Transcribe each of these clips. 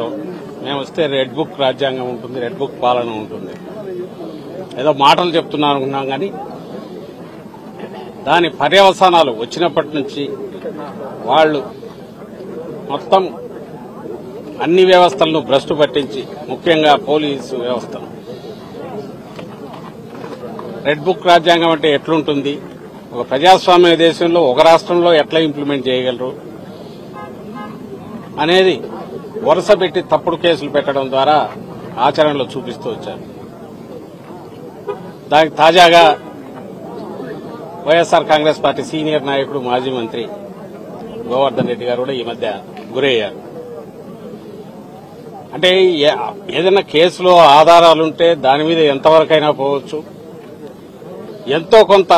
పెట్టరు. మేము వస్తే రెడ్ బుక్ రాజ్యాంగం ఉంటుంది, రెడ్ బుక్ పాలన ఉంటుంది. ఏదో మాటలు చెప్తున్నారు అనుకున్నాం కానీ దాని పర్యవసానాలు వచ్చినప్పటి నుంచి వాళ్ళు మొత్తం అన్ని వ్యవస్థలను భ్రష్టు పట్టించి, ముఖ్యంగా పోలీసు వ్యవస్థను. రెడ్ బుక్ రాజ్యాంగం అంటే ఎట్లుంటుంది, ఒక ప్రజాస్వామ్య దేశంలో ఒక రాష్ట్రంలో ఎట్లా ఇంప్లిమెంట్ చేయగలరు అనేది వరుస పెట్టి తప్పుడు కేసులు పెట్టడం ద్వారా ఆచరణలో చూపిస్తూ వచ్చారు. దానికి తాజాగా వైఎస్ఆర్ కాంగ్రెస్ పార్టీ సీనియర్ నాయకుడు మాజీ మంత్రి గోవర్ధన్ రెడ్డి గారు కూడా ఈ మధ్య గురయ్యారు. అంటే ఏదైనా కేసులో ఆధారాలుంటే దాని మీద ఎంతవరకైనా పోవచ్చు. ఎంతో కొంత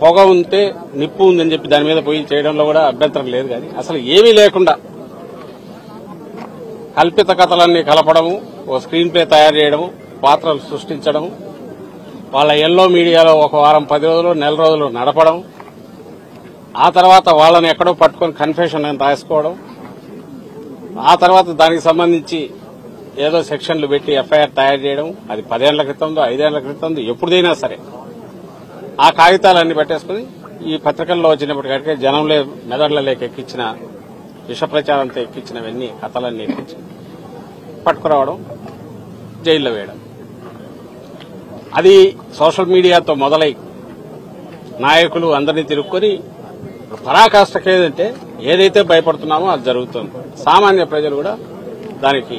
పొగ ఉంటే నిప్పు ఉందని చెప్పి దాని మీద పోయి చేయడంలో కూడా అభ్యంతరం లేదు. కానీ అసలు ఏమీ లేకుండా కల్పిత కథలన్నీ కలపడము, ఓ స్క్రీన్ ప్లే తయారు చేయడము, పాత్రలు సృష్టించడము, వాళ్ళ ఎల్లో మీడియాలో ఒక వారం 10 రోజులు నెల రోజులు నడపడం, ఆ తర్వాత వాళ్ళని ఎక్కడో పట్టుకొని కన్ఫెషన్ అని రాసుకోవడం, ఆ తర్వాత దానికి సంబంధించి ఏదో సెక్షన్లు పెట్టి ఎఫ్ఐఆర్ తయారు చేయడం. అది 10 ఏళ్ల క్రితందో 5 ఏళ్ల క్రితందో ఎప్పుడైనా సరే ఆ కాగితాలన్నీ పెట్టేసుకుని ఈ పత్రికల్లో వచ్చినప్పటికంటే జనంలో మెదళ్లలోకి ఎక్కించిన విష ప్రచారంతో ఎక్కించినవన్నీ కథలన్నీ ఎక్కించి పట్టుకురావడం, జైల్లో వేయడం. అది సోషల్ మీడియాతో మొదలై నాయకులు అందరినీ తిరుక్కొని పరాకాష్ఠకి ఏదైతే భయపడుతున్నామో అది జరుగుతుంది. సామాన్య ప్రజలు కూడా దానికి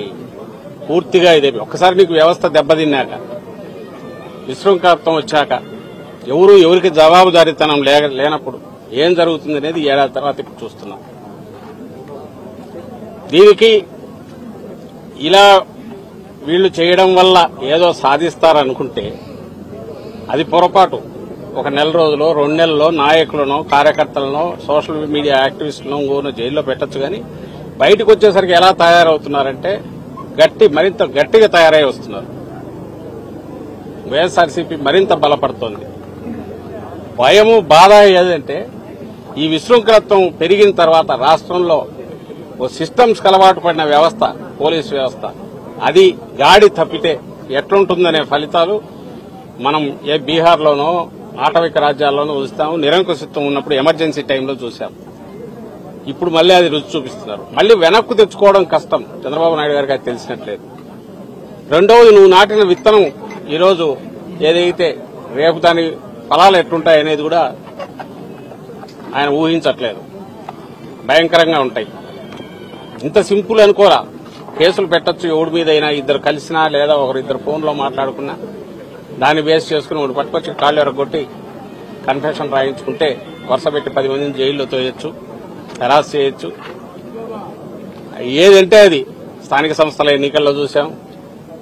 పూర్తిగా ఇదే. ఒక్కసారి నీకు వ్యవస్థ దెబ్బతిన్నాక, విశృంఖలత్వం వచ్చాక, ఎవరికి జవాబుదారీతనం లేనప్పుడు ఏం జరుగుతుంది అనేది ఏడాది తర్వాత ఇప్పుడు చూస్తున్నాం. దీనికి ఇలా వీళ్లు చేయడం వల్ల ఏదో సాధిస్తారనుకుంటే అది పొరపాటు. ఒక నెల రోజులో 2 నెలల్లో నాయకులను, కార్యకర్తలను, సోషల్ మీడియా యాక్టివిస్టులను ఊరిని జైల్లో పెట్టచ్చు. కానీ బయటకు వచ్చేసరికి ఎలా తయారవుతున్నారంటే మరింత గట్టిగా తయారై వస్తున్నారు. వైఎస్ఆర్సీపీ మరింత బలపడుతోంది. భయము, బాధ ఏదంటే ఈ విశృంఖలత్వం పెరిగిన తర్వాత రాష్ట్రంలో ఓ సిస్టమ్స్ అలవాటు పడిన వ్యవస్థ, పోలీసు వ్యవస్థ, అది గాడి తప్పితే ఎట్లుంటుందనే ఫలితాలు మనం బీహార్లోనో ఆటవిక రాజ్యాల్లోనూ చూస్తాము. నిరంకుశత్వం ఉన్నప్పుడు ఎమర్జెన్సీ టైంలో చూశాం. ఇప్పుడు మళ్లీ అది రుచి చూపిస్తున్నారు. మళ్లీ వెనక్కు తెచ్చుకోవడం కష్టం. చంద్రబాబు నాయుడు గారికి అది తెలిసినట్లేదు. రెండవది, నువ్వు నాటిన విత్తనం ఈరోజు ఏదైతే రేపు దాని ఫలాలు ఎట్లుంటాయనేది కూడా ఆయన ఊహించట్లేదు. భయంకరంగా ఉంటాయి. ఇంత సింపుల్ అనుకోరా. కేసులు పెట్టచ్చు ఎవడి మీదైనా, ఇద్దరు కలిసినా లేదా ఒకరిద్దరు ఫోన్లో మాట్లాడుకున్నా దాన్ని బేస్ చేసుకుని ఒకటి పట్టుకొచ్చి కాళ్ళు ఎరగొట్టి కన్ఫెషన్ రాయించుకుంటే వరుస పెట్టి 10 మందిని జైల్లో తోయొచ్చు, హెరాస్ చేయొచ్చు. ఏదంటే అది స్థానిక సంస్థల ఎన్నికల్లో చూశాం,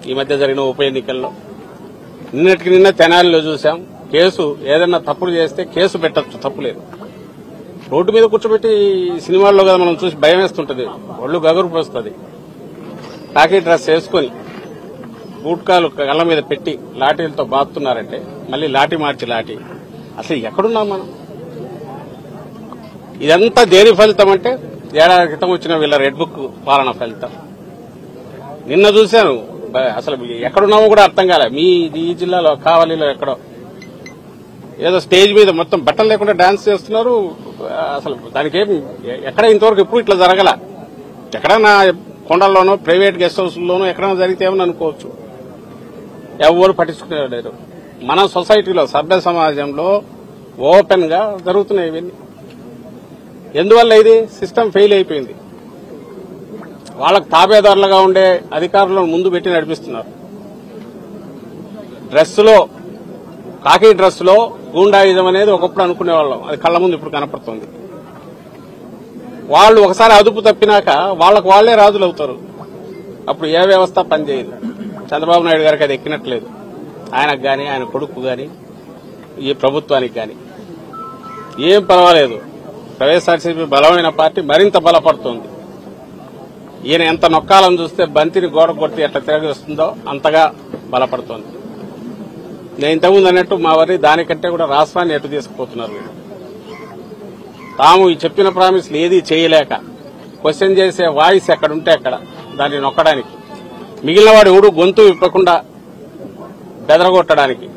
ఈ మధ్య జరిగిన ఉప ఎన్నికల్లో, నిన్నటికి నిన్న తెనాలిలో చూశాం. కేసు ఏదైనా తప్పులు చేస్తే కేసు పెట్టచ్చు, తప్పులేదు. రోడ్డు మీద కూర్చోబెట్టి సినిమాల్లో కదా మనం చూసి భయం వేస్తుంటది, ఒళ్ళు గగురు వస్తుంది. కాకి డ్రెస్ వేసుకుని బూట్కాలు కళ్ళ మీద పెట్టి లాఠీలతో బాదుతున్నారంటే మళ్లీ లాఠీ మార్చి లాఠీ. అసలు ఎక్కడున్నాం మనం? ఇదంతా దేని ఫలితం అంటే ఏడాది క్రితం వచ్చిన వీళ్ళ రెడ్ బుక్ పాలన ఫలితం. నిన్న చూశాను, అసలు ఎక్కడున్నామో కూడా అర్థం కాలే. ఈ జిల్లాలో కావలిలో ఎక్కడో ఏదో స్టేజ్ మీద మొత్తం బట్టలు లేకుండా డాన్స్ చేస్తున్నారు. అసలు దానికి ఎక్కడ ఇంతవరకు ఎప్పుడు ఇట్లా జరగల. ఎక్కడన్నా కొండల్లోనో ప్రైవేట్ గెస్ట్ హౌస్లోనో ఎక్కడైనా జరిగితేమని అనుకోవచ్చు. ఎవరు పట్టించుకునేవారు. మన సొసైటీలో, సభ్య సమాజంలో ఓపెన్ గా జరుగుతున్నాయి ఇవన్నీ. ఎందువల్ల ఇది సిస్టమ్ ఫెయిల్ అయిపోయింది. వాళ్ళకు తాబేదారులుగా ఉండే అధికారులను ముందు పెట్టి నడిపిస్తున్నారు. డ్రెస్సులో, కాకి డ్రెస్సులో గూండాయిజం అనేది ఒకప్పుడు అనుకునేవాళ్ళం, అది కళ్ల ముందు ఇప్పుడు కనపడుతుంది. వాళ్ళు ఒకసారి అదుపు తప్పినాక వాళ్ళకు వాళ్లే రాజులు అవుతారు. అప్పుడు ఏ వ్యవస్థ పనిచేయదు. చంద్రబాబు నాయుడు గారికి అది ఎక్కినట్లేదు. ఆయనకు గాని, ఆయన కొడుకు గాని, ఈ ప్రభుత్వానికి గాని ఏం పర్వాలేదు. వైఎస్ఆర్సీపీ బలమైన పార్టీ మరింత బలపడుతోంది. ఈయన ఎంత నొక్కాలని చూస్తే బంతిని గోడ కొట్టి ఎట్లా తిరగి వస్తుందో అంతగా బలపడుతోంది. నేను ఇంతకుముందు అన్నట్టు మా వారి దానికంటే కూడా రాష్ట్రాన్ని ఎటు తీసుకుపోతున్నారు. తాము ఈ చెప్పిన ప్రామిస్లు ఏదీ చేయలేక క్వశ్చన్ చేసే వాయిస్ ఎక్కడుంటే అక్కడ దాన్ని నొక్కడానికి, మిగిలిన వాడు ఎవడు గొంతు విప్పకుండా బెదరగొట్టడానికి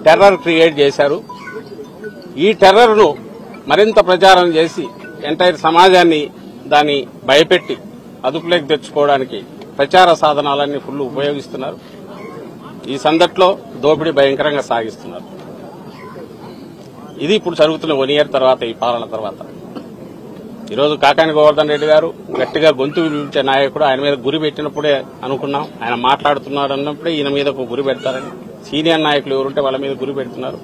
టెర్రర్ క్రియేట్ చేశారు. ఈ టెర్రర్ను మరింత ప్రచారం చేసి ఎంటైర్ సమాజాన్ని దాన్ని భయపెట్టి అదుపులోకి తెచ్చుకోవడానికి ప్రచార సాధనాలన్నీ ఫుల్ ఉపయోగిస్తున్నారు. ఈ సందట్లో దోపిడీ భయంకరంగా సాగిస్తున్నారు. ఇది ఇప్పుడు జరుగుతున్న 1 year తర్వాత, ఈ పాలన తర్వాత. ఈరోజు కాకాని గోవర్ధన్ రెడ్డి గారు గట్టిగా గొంతు వినిపించే నాయకుడు. ఆయన మీద గురి పెట్టినప్పుడే అనుకున్నాం, ఆయన మాట్లాడుతున్నారు అన్నప్పుడే ఈయన మీద గురి పెడతారని. సీనియర్ నాయకులు ఎవరుంటే వాళ్ళ మీద గురి పెడుతున్నారు.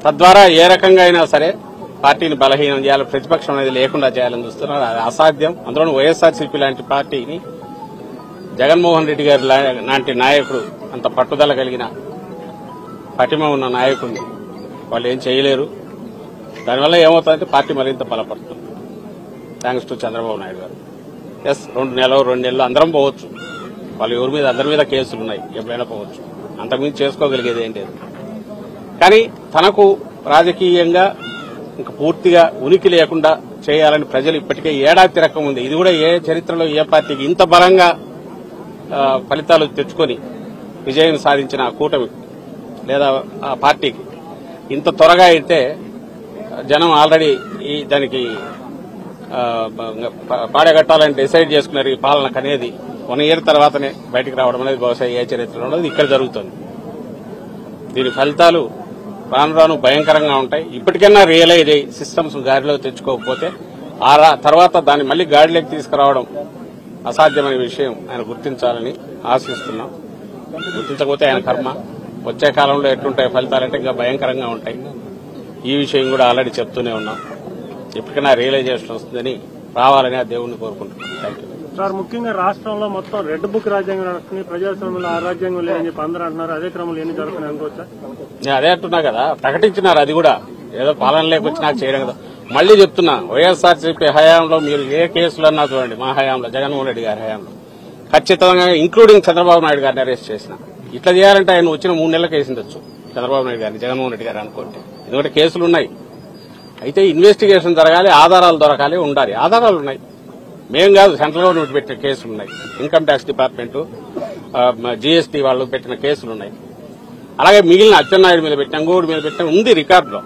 తద్వారా ఏ రకంగా అయినా సరే పార్టీని బలహీనం చేయాలి, ప్రతిపక్షం అనేది లేకుండా చేయాలని చూస్తున్నారు. అది అసాధ్యం. అందులో వైఎస్ఆర్సీపీ లాంటి పార్టీని, జగన్మోహన్ రెడ్డి గారి లాంటి నాయకుడు, అంత పట్టుదల కలిగిన పటిమ ఉన్న నాయకుడిని వాళ్ళు ఏం చేయలేరు. దానివల్ల ఏమవుతుందంటే పార్టీ మరింత బలపడుతుంది. థ్యాంక్స్ టు చంద్రబాబు నాయుడు గారు. ఎస్, 2 నెలలు అందరం పోవచ్చు. వాళ్ళు ఎవరి మీద, అందరి మీద కేసులు ఉన్నాయి, ఎప్పుడైనా పోవచ్చు. అంతకుమించి చేసుకోగలిగేది ఏం లేదు. కానీ తనకు రాజకీయంగా ఇంకా పూర్తిగా ఉనికి లేకుండా చేయాలని ప్రజలు ఇప్పటికే ఏడాది తిరగక ఉంది. ఇది కూడా ఏ చరిత్రలో ఏ పార్టీకి ఇంత బలంగా ఫలితాలు తెచ్చుకొని విజయం సాధించిన కూటమి లేదా ఆ పార్టీకి ఇంత త్వరగా అయితే జనం ఆల్రెడీ దానికి పాడగట్టాలని డిసైడ్ చేసుకున్నారు. ఈ పాలనకు అనేది 1 year తర్వాతనే బయటకు రావడం అనేది బహుశా ఏ చరిత్రలో ఉండదు, ఇక్కడ జరుగుతుంది. దీని ఫలితాలు రాను రాను భయంకరంగా ఉంటాయి. ఇప్పటికైనా రియలైజ్ అయ్యి సిస్టమ్స్ గాడిలో తెచ్చుకోకపోతే ఆ తర్వాత దాన్ని మళ్లీ గాడిలోకి తీసుకురావడం అసాధ్యమైన విషయం ఆయన గుర్తించాలని ఆశిస్తున్నాం. గుర్తించకపోతే ఆయన కర్మ. వచ్చే కాలంలో ఎట్లుంటాయి ఫలితాలంటే ఇంకా భయంకరంగా ఉంటాయి. ఈ విషయం కూడా ఆల్రెడీ చెప్తూనే ఉన్నాం. ఎప్పటికైనా రియలైజేషన్ వస్తుందని, రావాలని ఆ దేవుణ్ణి కోరుకుంటున్నాం. Thank you sir. ముఖ్యంగా రాష్ట్రంలో మొత్తం రెడ్ బుక్ రాజ్యాంగం నడుస్తుంది, ప్రజాస్వామ్యంలో ఆ రాజ్యాంగం లేదని చెప్పి అందరూ అంటున్నారు. అదే క్రమంలో ఎన్ని జరుగుతున్నాయి అనుకోవచ్చా? నేను అదే అంటున్నా కదా, ప్రకటించినారు. అది కూడా ఏదో పాలన లేకొచ్చి నాకు చేయడం కదా. మళ్లీ చెప్తున్నా, వైఎస్ఆర్సీపీ హయాంలో మీరు ఏ కేసులన్నా చూడండి, మా హయాంలో, జగన్మోహన్ రెడ్డి గారి హయాంలో ఖచ్చితంగా ఇంక్లూడింగ్ చంద్రబాబు నాయుడు గారిని అరెస్ట్ చేసిన. ఇట్లా చేయాలంటే ఆయన వచ్చిన 3 నెలలకు వేసిండొచ్చు చంద్రబాబు నాయుడు గారిని, జగన్మోహన్ రెడ్డి గారు అనుకోండి. ఎందుకంటే కేసులున్నాయి. అయితే ఇన్వెస్టిగేషన్ జరగాలి, ఆధారాలు దొరకాలి, ఉండాలి. ఆధారాలు ఉన్నాయి. మేం కాదు, సెంట్రల్ గవర్నమెంట్ పెట్టిన కేసులు ఉన్నాయి. ఇన్కమ్ ట్యాక్స్ డిపార్ట్మెంట్, జీఎస్టీ వాళ్ళు పెట్టిన కేసులున్నాయి. అలాగే మిగిలిన అచ్చెన్నాయుడు మీద పెట్టిన, ఇంకోటి మీద పెట్టిన ఉంది రికార్డులో.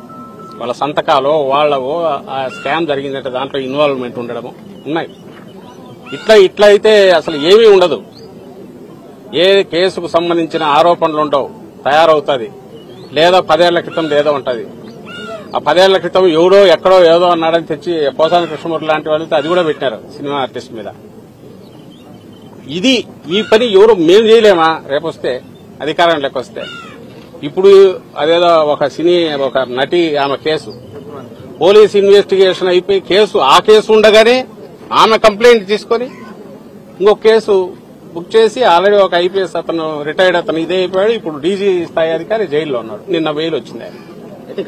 వాళ్ళ సంతకాలు, వాళ్ళవో ఆ స్కామ్ జరిగిందంటే దాంట్లో ఇన్వాల్వ్మెంట్ ఉండడము ఉన్నాయి. ఇట్లా అయితే అసలు ఏమీ ఉండదు. ఏ కేసుకు సంబంధించిన ఆరోపణలు ఉండవు, తయారవుతుంది. లేదా 10 ఏళ్ల క్రితం ఏదో ఉంటుంది. ఆ 10 ఏళ్ల క్రితం ఎవడో ఎక్కడో ఏదో అన్నాడని తెచ్చి పోసాని కృష్ణమూర్తి లాంటి వాళ్ళతో అది కూడా పెట్టినారు సినిమా ఆర్టిస్ట్ మీద. ఈ పని ఎవరు మేము చేయలేమా? రేపొస్తే అధికారం లేకొస్తే. ఇప్పుడు అదేదో ఒక నటి ఆమె కేసు, పోలీస్ ఇన్వెస్టిగేషన్ అయిపోయి ఆ కేసు ఉండగానే ఆమె కంప్లైంట్ తీసుకుని ఇంకొక కేసు బుక్ చేసి ఆల్రెడీ ఒక ఐపీఎస్ అతను రిటైర్డ్ అతను ఇదే అయిపోయాడు. ఇప్పుడు డీజీ స్థాయి అధికారి జైల్లో ఉన్నాడు. నిన్న బెయిల్ వచ్చింది ఆయన.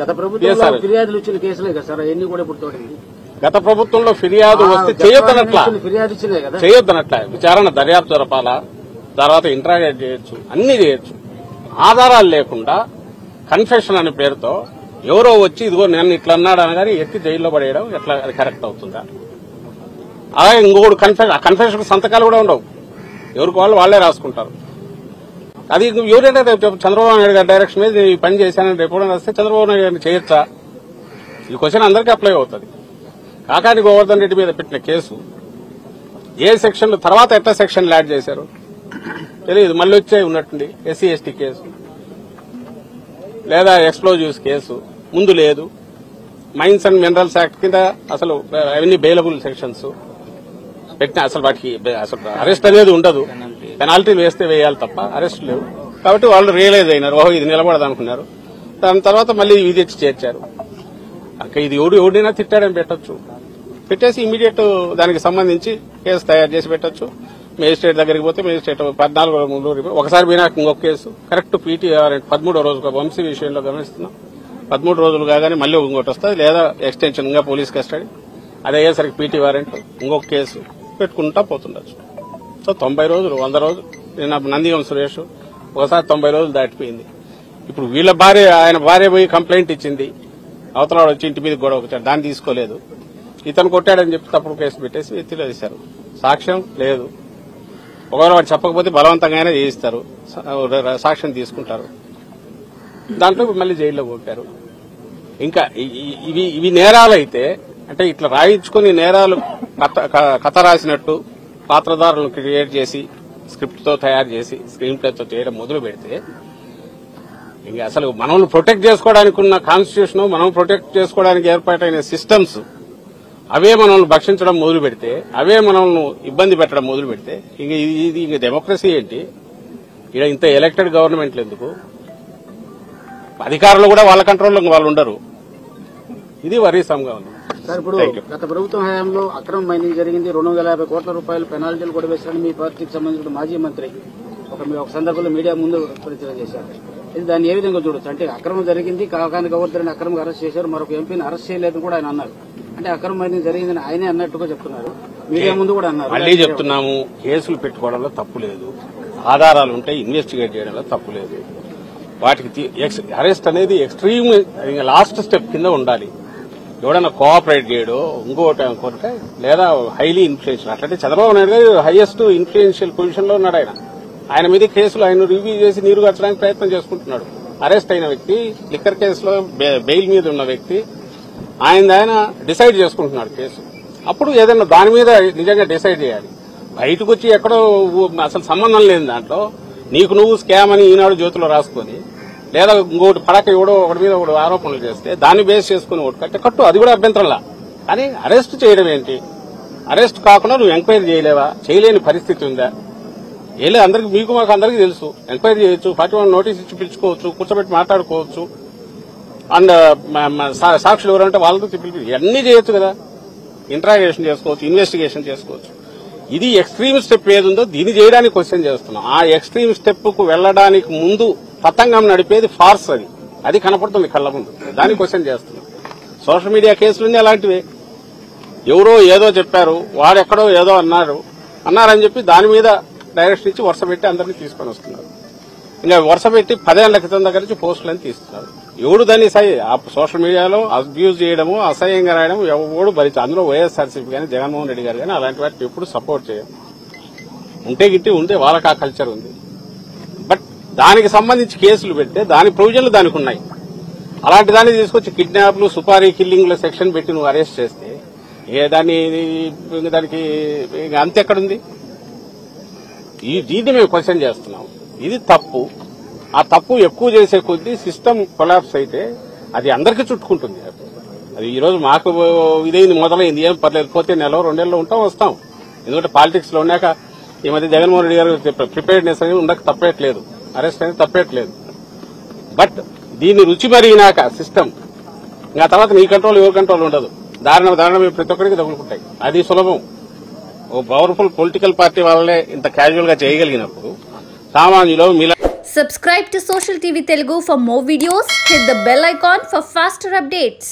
గత ప్రభుత్వంలో ఫిర్యాదులు వచ్చిన కేసులే కదా సార్, అవన్నీ కూడా ఇప్పుడు తోడింది. గత ప్రభుత్వంలో ఫిర్యాదు వస్తే చేయొద్దనట్లా విచారణ దర్యాప్తు జరపాలా, తర్వాత ఇంటరాగేట్ చేయొచ్చు, అన్ని చేయొచ్చు. ఆధారాలు లేకుండా కన్ఫెషన్ అనే పేరుతో ఎవరో వచ్చి ఇదిగో నేను ఇట్లా అన్నాడు అనగానే ఎత్తి జైల్లో పడేయడం ఎట్లా అది కరెక్ట్ అవుతుందా? అలాగే ఇంకొకటి కన్ఫెషన్ సంతకాలు కూడా ఉండవు. ఎవరికి వాళ్ళే రాసుకుంటారు. అది ఎవరైనా చంద్రబాబు నాయుడు గారి డైరెక్షన్ మీద ఈ పని చేశానని రేపు వస్తే చంద్రబాబు నాయుడు గారిని చేయొచ్చా? ఈ క్వశ్చన్ అందరికీ అప్లై అవుతుంది. కాకాని గోవర్ధన్ రెడ్డి మీద పెట్టిన కేసు ఏ సెక్షన్లు తర్వాత ఎట్లా సెక్షన్లు యాడ్ చేశారు తెలియదు. మళ్ళీ వచ్చే ఉన్నట్టుండి ఎస్సీ ఎస్టీ కేసు లేదా ఎక్స్ప్లోజివ్స్ కేసు ముందు లేదు. మైన్స్ అండ్ మినరల్స్ యాక్ట్ కింద అసలు అవన్నీ బెయిలబుల్ సెక్షన్స్ పెట్టిన అసలు వాటికి అసలు అరెస్ట్ అనేది ఉండదు. పెనాల్టీలు వేస్తే వేయాలి తప్ప అరెస్ట్ లేవు. కాబట్టి వాళ్ళు రియలైజ్ అయినారు, ఓహో ఇది నిలబడదు అనుకున్నారు. దాని తర్వాత మళ్ళీ ఇది తెచ్చి చేర్చారు. ఇది ఎవడైనా తిట్టాడని పెట్టొచ్చు, పెట్టేసి ఇమీడియట్ దానికి సంబంధించి కేసు తయారు చేసి పెట్టొచ్చు. మేజిస్ట్రేట్ దగ్గరికి పోతే మేజిస్ట్రేట్ 14 ఒకసారి పోయినా ఇంకొక కేసు కరెక్ట్ పీటీ 13వ రోజు వంశీ విషయంలో గమనిస్తున్నాం. 13 రోజులు కాగానే మళ్ళీ ఇంకోటి వస్తుంది, లేదా ఎక్స్టెన్షన్ గా పోలీస్ కస్టడీ, అది అయ్యేసరికి పీటీ వారెంట్, ఇంకొక కేసు పెట్టుకుంటా పోతుండొచ్చు. సో 90 రోజులు 100 రోజులు. నిన్న నందిగం సురేష్ ఒకసారి 90 రోజులు దాటిపోయింది. ఇప్పుడు వీళ్ళ భార్య, ఆయన భార్య పోయి కంప్లైంట్ ఇచ్చింది, అవతల వచ్చి ఇంటి మీద గొడవ వచ్చాడు, దాన్ని తీసుకోలేదు. ఇతను కొట్టాడని చెప్పి తప్పుడు కేసు పెట్టేసి ఎత్తిలో వేశారు. సాక్ష్యం లేదు. ఒకవేళ వాడు చెప్పకపోతే బలవంతంగానే చేయిస్తారు, సాక్ష్యం తీసుకుంటారు, దాంట్లో మళ్ళీ జైల్లో కొట్టారు. ఇంకా ఇవి నేరాలు అయితే, అంటే ఇట్లా రాయించుకుని నేరాలు కథ రాసినట్టు పాత్రధారులను క్రియేట్ చేసి స్క్రిప్ట్ తో తయారు చేసి స్క్రీన్ ప్లేతో చేయడం మొదలు పెడితే, ఇంకా అసలు మనల్ని ప్రొటెక్ట్ చేసుకోవడానికి ఉన్న కాన్స్టిట్యూషన్, మనం ప్రొటెక్ట్ చేసుకోవడానికి ఏర్పాటైన సిస్టమ్స్ అవే మనల్ని భక్షించడం మొదలు పెడితే, అవే మనల్ని ఇబ్బంది పెట్టడం మొదలు పెడితే ఇది ఇంక డెమోక్రసీ ఏంటి? ఇక్కడ ఇంత ఎలక్టెడ్ గవర్నమెంట్లు ఎందుకు? అధికారులు కూడా వాళ్ళ కంట్రోల్లో వాళ్ళు ఉండరు. ఇది వరీసంగా ఉంది సార్. ఇప్పుడు గత ప్రభుత్వం హయాంలో అక్రమ మైనింగ్ జరిగింది, 250 కోట్ల రూపాయలు పెనాల్టీలు కూడా వేశారని మీ పార్టీకి సంబంధించిన మాజీ మంత్రి ఒక సందర్భంలో మీడియా ముందు ప్రచారం చేశారు. ఇది దాన్ని ఏ విధంగా చూడొచ్చు? అంటే అక్రమం జరిగింది, కాకాని గవర్నర్ని అక్రమంగా అరెస్ట్ చేశారు, మరొక ఎంపీని అరెస్ట్ చేయలేదని కూడా ఆయన అన్నారు. అంటే అక్రమ మైనింగ్ జరిగిందని ఆయనే అన్నట్టుగా చెప్తున్నారు, మీడియా ముందు కూడా అన్నారు. మళ్లీ చెప్తున్నాము, కేసులు పెట్టుకోవడంలో తప్పు లేదు, ఆధారాలు ఉంటే ఇన్వెస్టిగేట్ చేయడంలో తప్పు లేదు. వాటికి అరెస్ట్ అనేది ఎక్స్ట్రీమ్ లాస్ట్ స్టెప్ కింద ఉండాలి. ఎవడన్నా కోఆపరేట్ చేయడో ఇంకోటి అనుకుంటే, లేదా హైలీ ఇన్ఫ్లుయెన్షియల్, అట్లంటే చంద్రబాబు నాయుడు గారు హైయెస్ట్ ఇన్ఫ్లుయెన్షియల్ పొజిషన్ లో ఉన్నాడు. ఆయన మీద కేసులు ఆయన రివ్యూ చేసి నీరుగార్చడానికి ప్రయత్నం చేసుకుంటున్నాడు. అరెస్ట్ అయిన వ్యక్తి, లిక్కర్ కేసులో బెయిల్ మీద ఉన్న వ్యక్తి, ఆయన డిసైడ్ చేసుకుంటున్నాడు కేసు. అప్పుడు ఏదైనా దాని మీద నిజంగా డిసైడ్ చేయాలి. బయటకు వచ్చి ఎక్కడో అసలు సంబంధం లేని దాంట్లో నీకు నువ్వు స్కామ్ అని ఈనాడు జ్యోతిలో రాసుకొని, లేదా ఇంకోటి పడక ఎవడో ఒకటి మీద ఒకటి ఆరోపణలు చేస్తే దాన్ని బేస్ చేసుకుని ఒకటి కట్టు, అది కూడా అభ్యంతరంలా. కానీ అరెస్ట్ చేయడం ఏంటి? అరెస్ట్ కాకుండా నువ్వు ఎంక్వైరీ చేయలేవా? చేయలేని పరిస్థితి ఉందా? అందరికి, మీకు మాకు అందరికీ తెలుసు, ఎంక్వైరీ చేయొచ్చు, 41 నోటీస్ ఇచ్చి పిలుచుకోవచ్చు, కూర్చోబెట్టి మాట్లాడుకోవచ్చు, అండ్ సాక్షులు ఎవరంటే వాళ్ళతో పిలిపి ఇవన్నీ చేయొచ్చు కదా. ఇంట్రాగేషన్ చేసుకోవచ్చు, ఇన్వెస్టిగేషన్ చేసుకోవచ్చు. ఇది ఎక్స్ట్రీమ్ స్టెప్ ఏదుందో దీన్ని చేయడానికి క్వశ్చన్ చేస్తున్నాం. ఆ ఎక్స్ట్రీమ్ స్టెప్ కు వెళ్లడానికి ముందు తతంగం నడిపేది ఫార్స్, అది కనపడుతుంది కళ్ళ ముందు, దాన్ని క్వశ్చన్ చేస్తున్నాం. సోషల్ మీడియా కేసులన్నీ అలాంటివే. ఎవరో ఏదో చెప్పారు, వాడెక్కడో ఏదో అన్నారని చెప్పి దాని మీద డైరెక్షన్ ఇచ్చి వరుస పెట్టి అందరినీ తీసుకొని వస్తున్నారు. ఇంకా వరుస పెట్టి 10 ఏళ్ల క్రితం దగ్గర నుంచి పోస్టులని తీస్తున్నారు. ఎవడు దాన్ని సోషల్ మీడియాలో అబ్యూజ్ చేయడము, అసహ్యంగా రాయడం ఎవడు భరించు. అందులో వైఎస్ఆర్సీపీ కానీ జగన్మోహన్ రెడ్డి గారు కానీ అలాంటి వాటిని ఎప్పుడు సపోర్ట్ చేయం. ఉంటే గిట్టి ఉంటే వాళ్ళకి ఆ కల్చర్ ఉంది. బట్ దానికి సంబంధించి కేసులు పెడితే దాని ప్రొవిజన్లు దానికి ఉన్నాయి. అలాంటి దాన్ని తీసుకొచ్చి కిడ్నాప్లు, సుపారీ కిల్లింగ్ల సెక్షన్ పెట్టి నువ్వు అరెస్ట్ చేస్తే దానికి అంతెక్కడుంది? దీన్ని మేము క్వశ్చన్ చేస్తున్నాం. ఇది తప్పు. ఆ తప్పు ఎక్కువ చేసే కొద్దీ సిస్టమ్ కొలాప్స్ అయితే అది అందరికీ చుట్టుకుంటుంది. అది ఈ రోజు మాకు ఇదైంది, మొదలైంది, ఏం పర్లేదు, పోతే నెల 2 నెలలు ఉంటాం వస్తాం. ఎందుకంటే పాలిటిక్స్ లో ఉన్నాక ఈ మధ్య జగన్మోహన్ రెడ్డి గారు ప్రిపేర్డ్నెస్ అనేది ఉండక తప్పేట్లేదు, అరెస్ట్ అనేది తప్పేట్లేదు. బట్ దీన్ని రుచి మరిగినాక సిస్టమ్, ఇంకా తర్వాత నీ కంట్రోల్ ఎవరి కంట్రోల్ ఉండదు. దారుణ ప్రతి ఒక్కరికి తగులుకుంటాయి. అది సులభం. ఓ పవర్ఫుల్ పొలిటికల్ పార్టీ వాళ్ళే ఇంత క్యాజువల్ గా చేయగలిగినప్పుడు సామాన్యులు మీలా. Subscribe to Social TV Telugu for more videos. Hit the bell icon for faster updates.